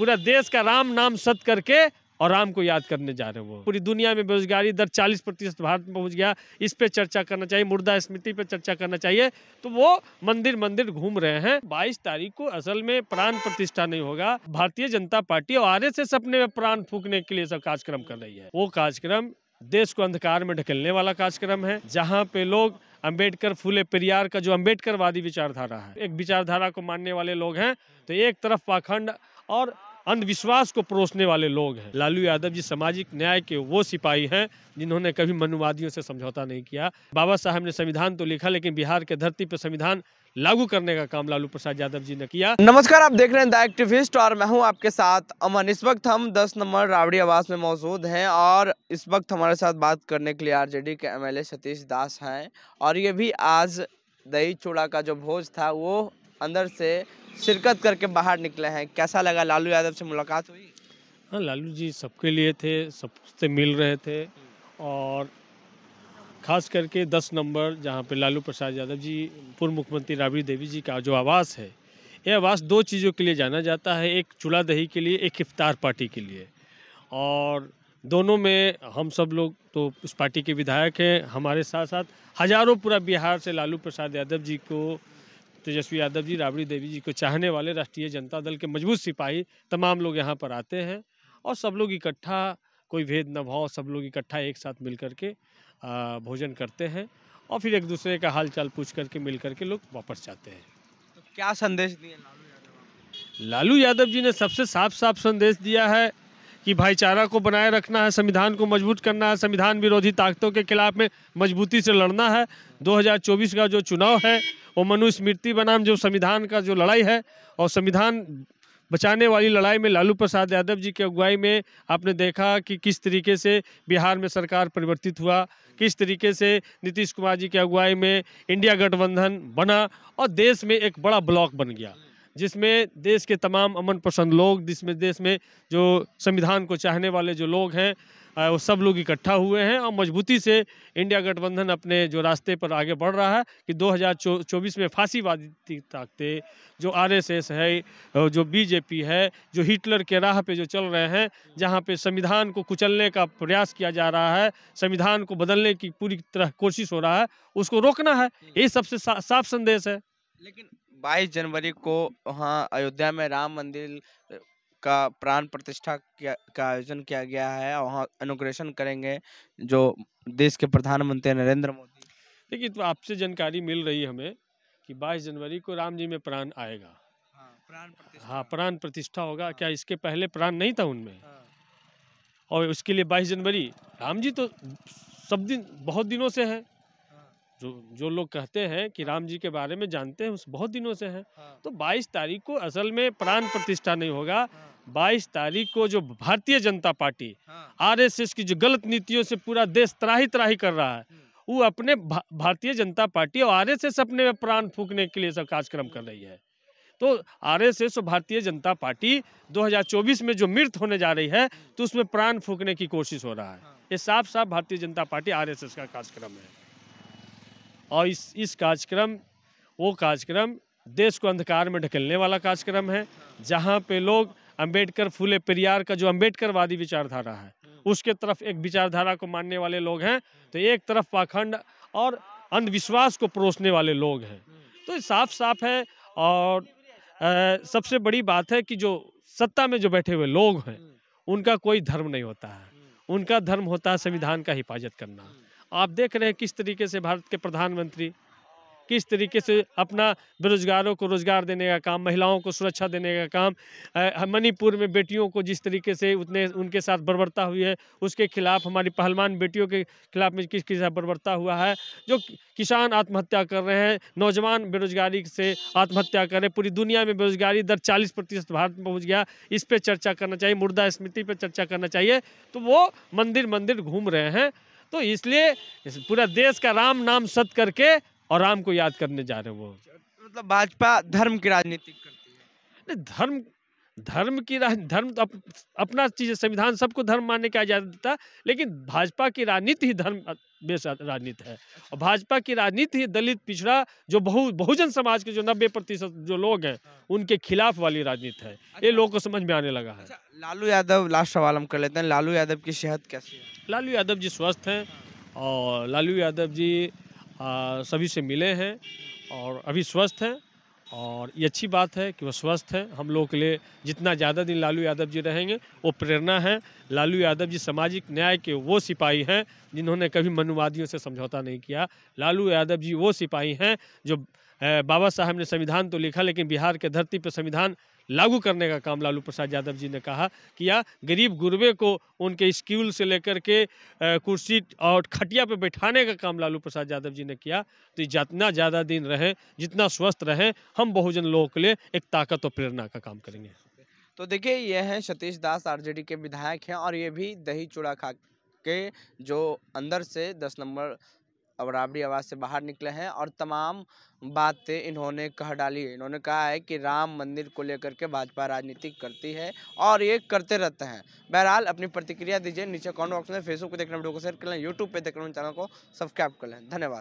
पूरा देश का राम नाम सत करके और राम को याद करने जा रहे हैं। वो पूरी दुनिया में बेरोजगारी दर 40% भारत में पहुंच गया। इस पे चर्चा करना चाहिए, मुर्दा स्मृति पे चर्चा करना चाहिए। तो वो मंदिर मंदिर घूम रहे हैं। 22 तारीख को असल में प्राण प्रतिष्ठा नहीं होगा। भारतीय जनता पार्टी और आरएसएस अपने में प्राण फूंकने के लिए सब कार्यक्रम कर रही है। वो कार्यक्रम देश को अंधकार में ढकेलने वाला कार्यक्रम है, जहाँ पे लोग अंबेडकर, फूले पेरियार का जो अंबेडकरवादी विचारधारा है, एक विचारधारा को मानने वाले लोग हैं, तो एक तरफ पाखंड और अंधविश्वास को परोसने वाले लोग हैं। लालू यादव जी सामाजिक न्याय के वो सिपाही हैं जिन्होंने कभी मनुवादियों से समझौता नहीं किया। बाबा साहब ने संविधान तो लिखा, लेकिन बिहार के धरती पर संविधान लागू करने का काम लालू प्रसाद यादव जी ने किया। नमस्कार, आप देख रहे हैं द एक्टिविस्ट और मैं हूं आपके साथ अमन। इस वक्त हम 10 नंबर रावड़ी आवास में मौजूद हैं और इस वक्त हमारे साथ बात करने के लिए आरजेडी के एमएलए सतीश दास हैं। और ये भी आज दही चूड़ा का जो भोज था वो अंदर से शिरकत करके बाहर निकले हैं। कैसा लगा? लालू यादव से मुलाकात हुई? हाँ, लालू जी सबके लिए थे, सबसे मिल रहे थे। और खास करके 10 नंबर जहाँ पे लालू प्रसाद यादव जी, पूर्व मुख्यमंत्री राबड़ी देवी जी का जो आवास है, ये आवास दो चीज़ों के लिए जाना जाता है। एक चूल्हा दही के लिए, एक इफ्तार पार्टी के लिए। और दोनों में हम सब लोग तो उस पार्टी के विधायक हैं। हमारे साथ साथ हजारों पूरा बिहार से लालू प्रसाद यादव जी को, तेजस्वी यादव जी, राबड़ी देवी जी को चाहने वाले राष्ट्रीय जनता दल के मजबूत सिपाही तमाम लोग यहाँ पर आते हैं। और सब लोग इकट्ठा, कोई भेद न भाव, सब लोग इकट्ठा एक साथ मिल करके भोजन करते हैं और फिर एक दूसरे का हाल चाल पूछ करके मिल करके लोग वापस जाते हैं। तो क्या संदेश दिए लालू यादव जी ने सबसे साफ साफ संदेश दिया है कि भाईचारा को बनाए रखना है, संविधान को मजबूत करना है, संविधान विरोधी ताकतों के खिलाफ में मजबूती से लड़ना है। 2024 का जो चुनाव है वो मनुस्मृति बनाम जो संविधान का जो लड़ाई है, और संविधान बचाने वाली लड़ाई में लालू प्रसाद यादव जी की अगुवाई में आपने देखा कि किस तरीके से बिहार में सरकार परिवर्तित हुआ, किस तरीके से नीतीश कुमार जी की अगुवाई में इंडिया गठबंधन बना और देश में एक बड़ा ब्लॉक बन गया, जिसमें देश के तमाम अमन पसंद लोग, जिसमें देश में जो संविधान को चाहने वाले जो लोग हैं, वो सब लोग इकट्ठा हुए हैं और मजबूती से इंडिया गठबंधन अपने जो रास्ते पर आगे बढ़ रहा है कि 2024 में फांसीवादी ताकतें, जो आरएसएस है, जो बीजेपी है, जो हिटलर के राह पे जो चल रहे हैं, जहां पे संविधान को कुचलने का प्रयास किया जा रहा है, संविधान को बदलने की पूरी तरह कोशिश हो रहा है, उसको रोकना है। ये सबसे साफ संदेश है। लेकिन 22 जनवरी को वहाँ अयोध्या में राम मंदिर का प्राण प्रतिष्ठा का आयोजन किया गया है और वहाँ इनॉग्रेशन करेंगे जो देश के प्रधानमंत्री नरेंद्र मोदी। देखिए, तो आपसे जानकारी मिल रही है हमें कि 22 जनवरी को राम जी में प्राण आएगा। हाँ, प्राण प्रतिष्ठा होगा। क्या इसके पहले प्राण नहीं था उनमें? और उसके लिए 22 जनवरी, राम जी तो सब दिन, बहुत दिनों से है। जो लोग कहते हैं कि राम जी के बारे में जानते हैं, उस बहुत दिनों से है। तो 22 तारीख को असल में प्राण प्रतिष्ठा नहीं होगा। 22 तारीख को जो भारतीय जनता पार्टी, आरएसएस की जो गलत नीतियों से पूरा देश त्राही त्राही कर रहा है, वो अपने भारतीय जनता पार्टी और आरएसएस अपने में प्राण फूंकने के लिए सब कार्यक्रम कर रही है। तो आरएसएस और भारतीय जनता पार्टी 2024 में जो मृत होने जा रही है, तो उसमें प्राण फूंकने की कोशिश हो रहा है। ये साफ साफ भारतीय जनता पार्टी आरएसएस का कार्यक्रम है। और इस कार्यक्रम, वो कार्यक्रम देश को अंधकार में ढकेलने वाला कार्यक्रम है, जहाँ पे लोग अंबेडकर, फूले पेरियार का जो अंबेडकरवादी विचारधारा है, उसके तरफ एक विचारधारा को मानने वाले लोग हैं, तो एक तरफ पाखंड और अंधविश्वास को परोसने वाले लोग हैं। तो साफ साफ है। और सबसे बड़ी बात है कि जो सत्ता में जो बैठे हुए लोग हैं, उनका कोई धर्म नहीं होता है। उनका धर्म होता है संविधान का हिफाजत करना। आप देख रहे हैं किस तरीके से भारत के प्रधानमंत्री किस तरीके से अपना बेरोजगारों को रोजगार देने का काम, महिलाओं को सुरक्षा देने का काम, मणिपुर में बेटियों को जिस तरीके से उनके साथ बर्बरता हुई है, उसके खिलाफ, हमारी पहलवान बेटियों के खिलाफ में किस किस बर्बरता हुआ है, जो किसान आत्महत्या कर रहे हैं, नौजवान बेरोजगारी से आत्महत्या कर रहे हैं, पूरी दुनिया में बेरोजगारी दर 40% भारत में पहुँच गया। इस पर चर्चा करना चाहिए, मुर्दा स्मृति पर चर्चा करना चाहिए। तो वो मंदिर मंदिर घूम रहे हैं। तो इसलिए पूरा देश का राम नाम सत करके और राम को याद करने जा रहे हैं। वो मतलब भाजपा धर्म की राजनीति करती है? नहीं, धर्म धर्म की धर्म तो अपना चीज़ है, संविधान सबको धर्म मानने की आज़ादी देता है, लेकिन भाजपा की राजनीति ही धर्म बेस्ड राजनीति है। और भाजपा की राजनीति ही दलित, पिछड़ा, जो बहुजन समाज के जो 90% जो लोग हैं उनके खिलाफ वाली राजनीति है। ये लोगों को समझ में आने लगा है। अच्छा, लालू यादव, लास्ट सवाल हम कर लेते हैं, लालू यादव की सेहत कैसी है? लालू यादव जी स्वस्थ हैं और लालू यादव जी सभी से मिले हैं और अभी स्वस्थ हैं, और ये अच्छी बात है कि वो स्वस्थ हैं। हम लोगों के लिए जितना ज़्यादा दिन लालू यादव जी रहेंगे वो प्रेरणा है। लालू यादव जी सामाजिक न्याय के वो सिपाही हैं जिन्होंने कभी मनुवादियों से समझौता नहीं किया। लालू यादव जी वो सिपाही हैं जो बाबा साहब ने संविधान तो लिखा, लेकिन बिहार के धरती पर संविधान लागू करने का काम लालू प्रसाद यादव जी ने कहा किया। गरीब गुरबे को उनके स्कूल से लेकर के कुर्सी और खटिया पे बैठाने का काम लालू प्रसाद यादव जी ने किया। तो जितना ज़्यादा दिन रहें, जितना स्वस्थ रहें, हम बहुजन लोगों के लिए एक ताकत और प्रेरणा का काम करेंगे। तो देखिए, ये हैं सतीश दास, आरजेडी के विधायक हैं, और ये भी दही चूड़ा खा के जो अंदर से 10 नंबर अब राबड़ी आवाज़ से बाहर निकले हैं, और तमाम बातें इन्होंने कह डाली है। इन्होंने कहा है कि राम मंदिर को लेकर के भाजपा राजनीति करती है और ये करते रहते हैं। बहरहाल अपनी प्रतिक्रिया दीजिए नीचे कमेंट बॉक्स में। फेसबुक पे देखना वीडियो को शेयर कर लें, यूट्यूब पे देखना चैनल को सब्सक्राइब कर लें। धन्यवाद।